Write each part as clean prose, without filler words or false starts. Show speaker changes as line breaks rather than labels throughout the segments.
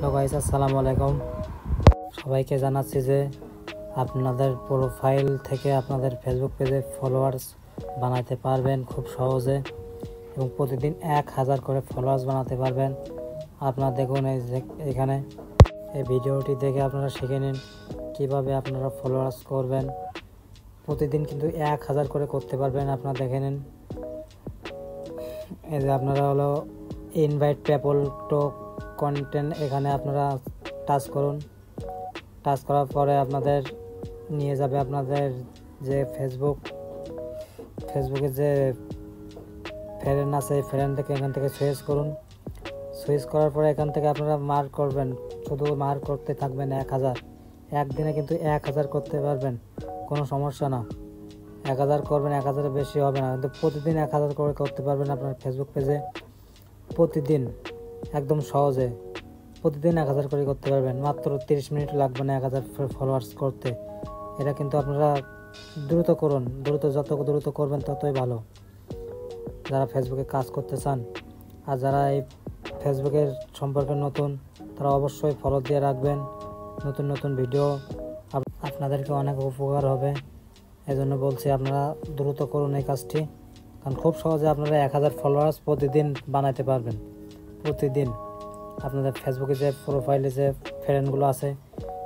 Hello guys, আসসালামু আলাইকুম। সবাইকে জানাচ্ছি যে আপনাদের প্রোফাইল থেকে আপনাদের ফেসবুক পেজে ফলোয়ার্স বানাতে পারবেন খুব সহজে এবং প্রতিদিন 1000 করে ফলোয়ার্স বানাতে পারবেন। আপনারা দেখুন এখানে এই ভিডিওটি দেখে আপনারা শিখে নিন কীভাবে আপনারা ফলোয়ার্স করবেন। প্রতিদিন কিন্তু 1000 করে করতে পারবেন। আপনারা দেখে নিন, এই যে আপনারা হলো ইনভাইট পেপল টু কন্টেন্ট, এখানে আপনারা টাচ করুন। টাচ করার পরে আপনাদের নিয়ে যাবে আপনাদের যে ফেসবুকে যে ফ্রেন্ড আছে, ফ্রেন্ড থেকে এখান থেকে সুইচ করুন। সুইচ করার পরে এখান থেকে আপনারা মার্ক করবেন, শুধু মার্ক করতে থাকবেন 1000। একদিনে কিন্তু 1000 করতে পারবেন, কোনো সমস্যা না। 1000 করবেন, 1000-এর বেশি হবে না, কিন্তু প্রতিদিন 1000 করে করতে পারবেন আপনার ফেসবুক পেজে। প্রতিদিন একদম সহজে প্রতিদিন 1000 করে করতে পারবেন। মাত্র 30 মিনিট লাগবে না 1000 ফলোয়ার্স করতে। এটা কিন্তু আপনারা দ্রুত করুন, যত দ্রুত করবেন ততই ভালো, যারা ফেসবুকে কাজ করতে চান। আর যারা এই ফেসবুকের সম্পর্কে নতুন, তারা অবশ্যই ফলো দিয়ে রাখবেন। নতুন নতুন ভিডিও আপনাদেরকে অনেক উপকার হবে। এজন্য বলছি আপনারা দ্রুত করুন এই কাজটি, কারণ খুব সহজে আপনারা 1000 ফলোয়ার্স প্রতিদিন বানাতে পারবেন। প্রতিদিন আপনাদের ফেসবুকে যে প্রোফাইলে যে ফ্রেন্ডগুলো আছে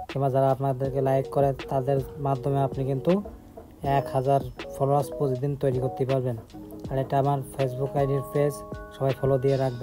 কিংবা যারা আপনাদেরকে লাইক করে, তাদের মাধ্যমে আপনি কিন্তু 1000 ফলোয়ার্স প্রতিদিন তৈরি করতে পারবেন। আর এটা আমার ফেসবুক আইডির পেজ, সবাই ফলো দিয়ে রাখবেন।